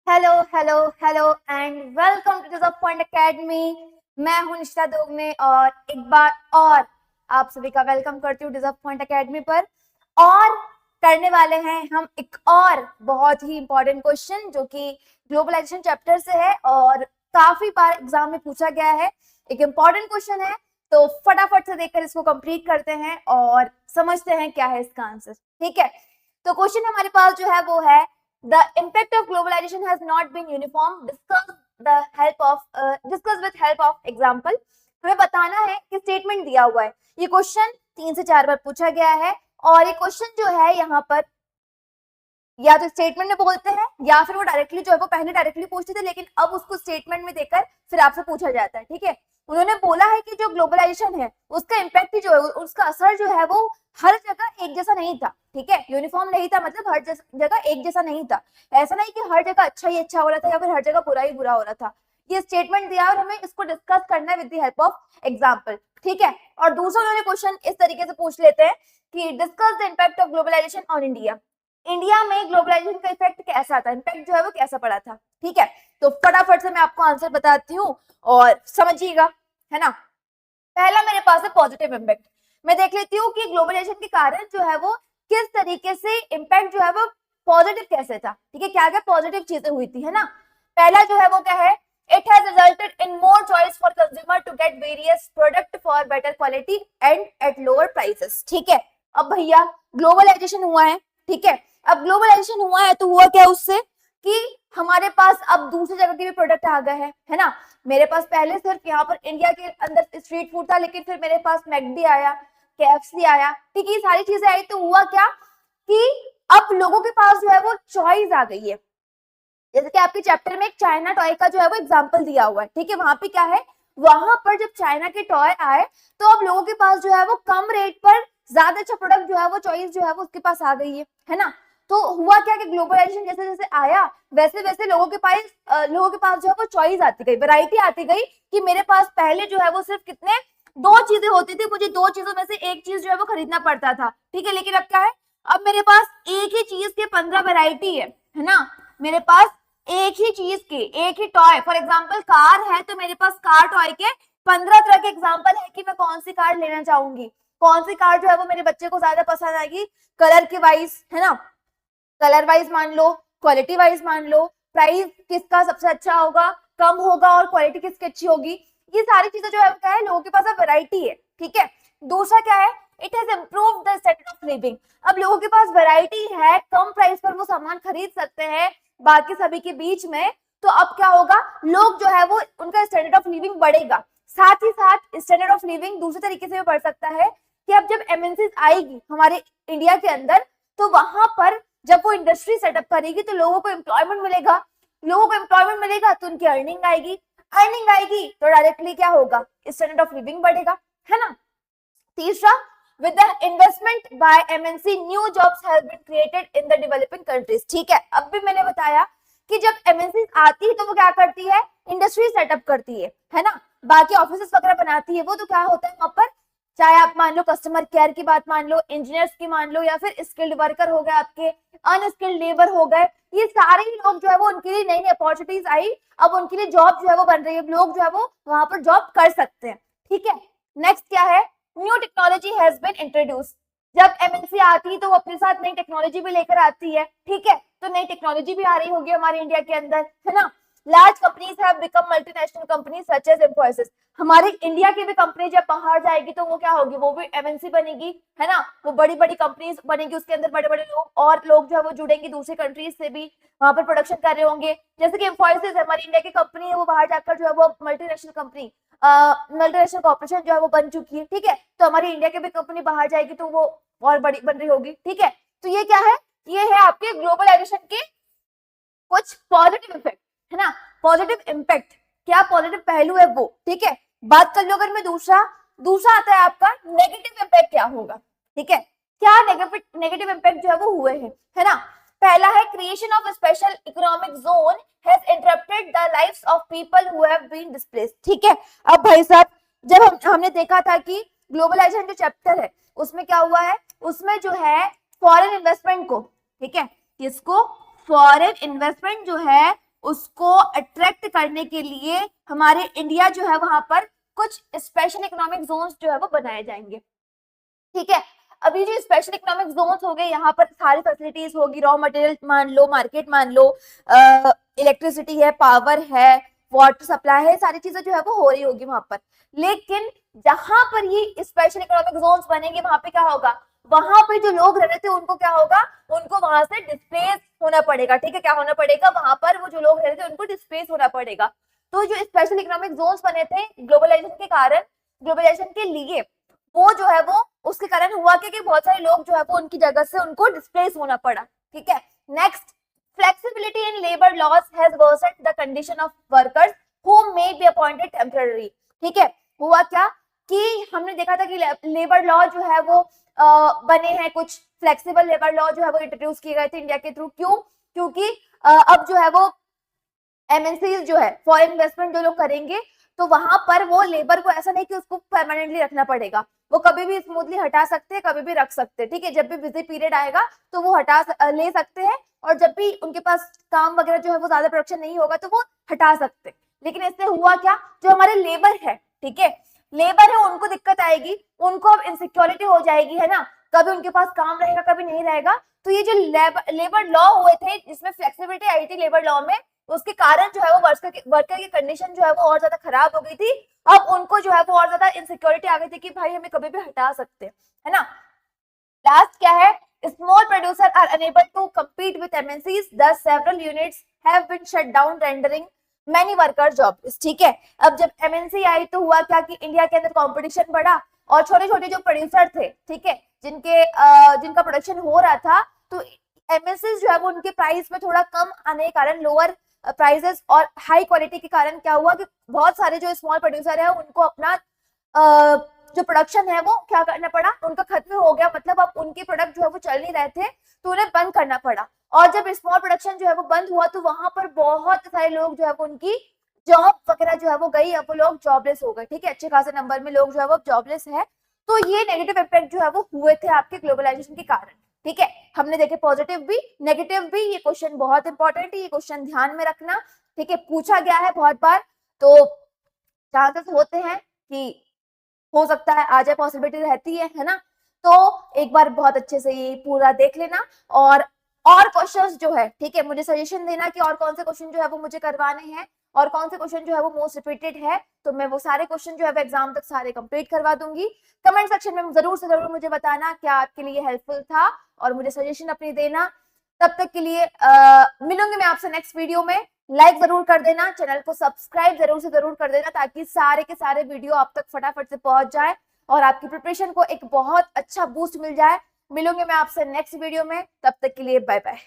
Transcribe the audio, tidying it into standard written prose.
Hello hello hello and welcome to the point academy. मैं हूं निशिता दोगने और एक बार और आप सभी का वेलकम करती हूँ डिजर्व पॉइंट एकेडमी पर। और करने वाले हैं हम एक और बहुत ही इंपॉर्टेंट क्वेश्चन जो कि ग्लोबलाइजेशन चैप्टर से है और काफी बार एग्जाम में पूछा गया है। एक इंपॉर्टेंट क्वेश्चन है, तो फटाफट से देखकर इसको कंप्लीट करते हैं और समझते हैं क्या है इसका आंसर। ठीक है, तो क्वेश्चन हमारे पास जो है वो है the impact of globalization has not been uniform. Discuss with help of example. हमें बताना है कि स्टेटमेंट दिया हुआ है। ये क्वेश्चन 3 से 4 बार पूछा गया है और ये क्वेश्चन जो है यहाँ पर या तो स्टेटमेंट में बोलते हैं या फिर वो डायरेक्टली जो है वो पहले डायरेक्टली पूछते थे, लेकिन अब उसको स्टेटमेंट में देकर फिर आपसे पूछा जाता है। ठीक है, उन्होंने बोला है कि जो ग्लोबलाइजेशन है उसका इम्पैक्ट जो है, उसका असर जो है वो हर जगह एक जैसा नहीं था। ठीक है, यूनिफॉर्म नहीं था, मतलब हर जगह एक जैसा नहीं था। ऐसा नहीं कि हर जगह अच्छा ही अच्छा हो रहा था या फिर हर जगह बुरा ही बुरा हो रहा था। ये स्टेटमेंट दिया और हमें इसको डिस्कस करना है with the help of example. ठीक है, और दूसरा उन्होंने क्वेश्चन इस तरीके से पूछ लेते हैं कि discuss the impact of globalisation on India. India में ग्लोबलाइजेशन का इफेक्ट कैसा था, इम्पैक्ट जो है वो कैसा पड़ा था। ठीक है, तो फटाफट से मैं आपको आंसर बताती हूँ और समझिएगा, है ना। पहला मेरे पास है पॉजिटिव इम्पैक्ट। मैं देख लेती हूँ कि ग्लोबलाइजेशन के कारण जो है वो किस तरीके से इम्पैक्ट जो है वो पॉजिटिव कैसे था। ठीक है, क्या क्या पॉजिटिव चीजें हुई थी, है ना। पहला जो है वो क्या है, it has resulted in more choice for consumer to get various product for better quality and at lower prices. ठीक है, अब भैया ग्लोबलाइजेशन हुआ है। ठीक है, अब ग्लोबलाइजेशन हुआ है तो हुआ क्या उससे कि हमारे पास अब दूसरी जगह के भी प्रोडक्ट आ गए हैं, है ना। मेरे पास पहले सिर्फ यहाँ पर इंडिया के अंदर स्ट्रीट फूड था, लेकिन फिर मेरे पास मैकडी आया, केएफसी आया। ठीक है, ये सारी चीजें आई तो हुआ क्या कि अब लोगों के पास जो है वो चॉइस आ गई है। जैसे कि आपके चैप्टर में एक चाइना टॉय का जो है वो एग्जांपल दिया हुआ है। ठीक है, वहां पे क्या है, वहां पर जब चाइना के टॉय आए तो अब लोगों के पास जो है वो कम रेट पर ज्यादा अच्छा प्रोडक्ट जो है वो चॉइस जो है वो उसके पास आ गई है ना। तो हुआ क्या कि ग्लोबलाइजेशन जैसे जैसे आया वैसे वैसे लोगों के पास जो है वो चॉइस आती गई, वैरायटी आती गई कि मेरे पास पहले जो है वो सिर्फ कितने दो चीजें होती थी, मुझे दो चीजों में से एक चीज जो है वो खरीदना पड़ता था। ठीक है, लेकिन अब क्या है, अब मेरे पास एक ही चीज के 15 वैरायटी है ना। मेरे पास एक ही चीज के एक ही टॉय, फॉर एग्जाम्पल कार है तो मेरे पास कार टॉय के 15 तरह के एग्जाम्पल है कि मैं कौन सी कार लेना चाहूंगी, कौन सी कार जो है वो मेरे बच्चे को ज्यादा पसंद आएगी कलर के वाइज, है ना। कलर वाइज मान लो, क्वालिटी वाइज मान लो, प्राइस किसका सबसे अच्छा होगा, कम होगा और क्वालिटी किसकी अच्छी होगी। ये सारी चीजें जो है क्या है, लोगों के पास अब वैरायटी है। ठीक है, दूसरा क्या है, it has improve the standard of living. अब लोगों के पास वैरायटी है, कम प्राइस पर वो सामान खरीद सकते हैं बाकी सभी के बीच में। तो अब क्या होगा, लोग जो है वो उनका स्टैंडर्ड ऑफ लिविंग बढ़ेगा। साथ ही साथ स्टैंडर्ड ऑफ लिविंग दूसरे तरीके से भी बढ़ सकता है कि अब जब एमएनसी आएगी हमारे इंडिया के अंदर तो वहां पर जब वो इंडस्ट्री सेटअप करेगी तो लोगों को एम्प्लॉयमेंट मिलेगा, लोगों को एम्प्लॉयमेंट मिलेगा तो उनकी अर्निंग आएगी, अर्निंग आएगी तो डायरेक्टली क्या होगा, स्टैंडर्ड ऑफ लिविंग बढ़ेगा, है ना। तीसरा, with the investment by MNC new jobs have been created in the developing countries। ठीक है, अब भी मैंने बताया कि जब एमएनसी आती है तो वो क्या करती है, इंडस्ट्री सेटअप करती है ना, बाकी ऑफिस वगैरह बनाती है वो। तो क्या होता है वहां पर, चाहे आप मान लो कस्टमर केयर की बात मान लो, इंजीनियर्स की मान लो, या फिर स्किल्ड वर्कर हो गए, आपके अनस्किल्ड लेबर हो गए, ये सारे ही लोग जो है वो उनके लिए नई नई अपॉर्चुनिटीज आई। अब उनके लिए जॉब जो है वो बन रही है, लोग जो है वो वहां पर जॉब कर सकते हैं। ठीक है, नेक्स्ट क्या है, new technology has been introduce. जब एमएनसी आती है तो वो अपने साथ नई टेक्नोलॉजी भी लेकर आती है। ठीक है, तो नई टेक्नोलॉजी भी आ रही होगी हमारे इंडिया के अंदर, है ना। Large companies have become multinational companies such as Infosys. हमारे इंडिया की भी कंपनी जब बाहर जाएगी तो वो क्या होगी, वो भी एमएनसी बनेगी, है ना। वो बड़ी बड़ी कंपनीज बनेगी, उसके अंदर बड़े बड़े लोग और लोग जो है वो जुड़ेंगे दूसरी कंट्रीज से भी, वहां पर प्रोडक्शन कर रहे होंगे। जैसे कि इंफोसिस हमारी इंडिया की कंपनी है, वो बाहर जाकर जो है वो मल्टीनेशनल कंपनी, मल्टीनेशनल कॉर्पोरेशन जो है वो बन चुकी है। ठीक है, तो हमारी इंडिया की भी कंपनी बाहर जाएगी तो वो और बड़ी बन रही होगी। ठीक है, तो ये क्या है, ये है आपके ग्लोबलाइजेशन के कुछ पॉजिटिव इफेक्ट, है ना। पॉजिटिव इम्पैक्ट, क्या पॉजिटिव पहलू है वो। ठीक है, बात कर लो अगर मैं दूसरा दूसरा आता है आपका नेगेटिव इम्पैक्ट क्या होगा। ठीक है, क्या नेगेटिव इम्पैक्ट जो है वो हुए हैं, है ना। पहला है creation of special economic zone has interrupted the lives of people who have been displaced. ठीक है, अब भाई साहब जब हमने देखा था कि ग्लोबलाइजेशन जो चैप्टर है उसमें क्या हुआ है, उसमें जो है फॉरेन इन्वेस्टमेंट को, ठीक है, किसको, फॉरेन इन्वेस्टमेंट जो है उसको अट्रैक्ट करने के लिए हमारे इंडिया जो है वहां पर कुछ स्पेशल इकोनॉमिक जोन्स जो है वो बनाए जाएंगे। ठीक है, अभी जो स्पेशल इकोनॉमिक जोन्स हो गए, यहाँ पर सारी फैसिलिटीज होगी, रॉ मटेरियल मान लो, मार्केट मान लो, इलेक्ट्रिसिटी है, पावर है, वाटर सप्लाई है, सारी चीजें जो है वो हो रही होगी वहां पर। लेकिन जहां पर ये स्पेशल इकोनॉमिक जोन्स बनेंगे वहां पे क्या होगा, वहां पे जो लोग रह रहे थे उनको क्या होगा, उनको वहां से डिस्प्लेस होना पड़ेगा। ठीक है, क्या होना पड़ेगा, वहां पर वो जो लोग रह रहे थे उनको डिस्प्लेस होना पड़ेगा। तो जो स्पेशल इकोनॉमिक जोन्स बने थे ग्लोबलाइजेशन के कारण, ग्लोबलाइजेशन के लिए, वो जो है वो उसके कारण हुआ कि बहुत सारे लोग जो है वो उनकी जगह से उनको डिस्प्लेस होना पड़ा। ठीक है, next, flexibility in labor laws has worsened the condition of workers who may be appointed temporarily। ठीक है, हुआ क्या कि हमने देखा था कि लेबर लॉ जो है वो बने हैं, कुछ फ्लेक्सिबल लेबर लॉ जो है वो इंट्रोड्यूस किए गए थे इंडिया के थ्रू। क्यों, क्योंकि अब जो है वो एमएनसीज जो है, फॉरेन इन्वेस्टमेंट जो लोग करेंगे, तो वहां पर वो लेबर को ऐसा नहीं कि उसको परमानेंटली रखना पड़ेगा, वो कभी भी स्मूथली हटा सकते हैं, कभी भी रख सकते हैं। ठीक है, जब भी बिजी पीरियड आएगा तो वो ले सकते हैं, और जब भी उनके पास काम वगैरह जो है वो ज्यादा प्रोडक्शन नहीं होगा तो वो हटा सकते हैं। लेकिन इससे हुआ क्या, जो हमारे लेबर है, ठीक है, लेबर है, उनको दिक्कत आएगी, उनको अब इनसिक्योरिटी हो जाएगी, है ना, कभी उनके पास काम रहेगा, कभी नहीं रहेगा। तो ये जो लेबर लॉ हुए थे जिसमें फ्लेक्सिबिलिटी आई थी लेबर लॉ में, उसके कारण जो है वो वर्कर की कंडीशन जो है वो और ज्यादा खराब हो गई थी। अब उनको जो है वो और ज्यादा इनसिक्योरिटी आ गई थी कि भाई हमें कभी भी हटा सकते हैं, है ना। लास्ट क्या है, small producer are unable to compete with MNCs, thus several units have been shut down rendering many workers jobless। ठीक है, अब जब MNC आई तो हुआ क्या कि इंडिया के अंदर कंपटीशन बढ़ा, और छोटे छोटे जो प्रोड्यूसर थे, ठीक है, जिनका प्रोडक्शन हो रहा था, तो MNCs जो है वो उनके प्राइस में थोड़ा कम आने के कारण, लोअर प्राइसेस और हाई क्वालिटी के कारण क्या हुआ कि बहुत सारे जो स्मॉल प्रोड्यूसर है उनको अपना जो प्रोडक्शन है वो क्या करना पड़ा, उनका खत्म हो गया, मतलब अब उनके प्रोडक्ट जो है वो चल नहीं रहे थे, तो उन्हें बंद करना पड़ा। और जब स्मॉल प्रोडक्शन जो है वो बंद हुआ तो वहां पर बहुत सारे लोग जो है वो उनकी जॉब वगैरह जो है वो गई, अब वो लोग जॉबलेस हो गए। ठीक है, अच्छे खासे नंबर में लोग जो है वो जॉबलेस है। तो ये नेगेटिव इम्पैक्ट जो है वो हुए थे आपके ग्लोबलाइजेशन के कारण। ठीक है, हमने देखे पॉजिटिव भी, नेगेटिव भी। ये क्वेश्चन बहुत इंपॉर्टेंट है, ये क्वेश्चन ध्यान में रखना। ठीक है, पूछा गया है बहुत बार, तो चांसेस होते हैं कि हो सकता है आ जाए, पॉसिबिलिटी रहती है ना। तो एक बार बहुत अच्छे से ये पूरा देख लेना, और क्वेश्चंस जो है, ठीक है, मुझे सजेशन देना कि और कौन से क्वेश्चन जो है वो मुझे करवाने हैं, और कौन से क्वेश्चन जो है वो मोस्ट रिपीटेड है, तो मैं वो सारे क्वेश्चन जो है एग्जाम तक सारे कंप्लीट करवा दूंगी। कमेंट सेक्शन में जरूर से जरूर मुझे बताना क्या आपके लिए हेल्पफुल था, और मुझे सजेशन अपनी देना। तब तक के लिए मिलूंगी मैं आपसे नेक्स्ट वीडियो में। लाइक जरूर कर देना, चैनल को सब्सक्राइब जरूर से जरूर कर देना, ताकि सारे के सारे वीडियो आप तक फटाफट से पहुंच जाए और आपकी प्रिपरेशन को एक बहुत अच्छा बूस्ट मिल जाए। मिलूंगी मैं आपसे नेक्स्ट वीडियो में, तब तक के लिए बाय बाय।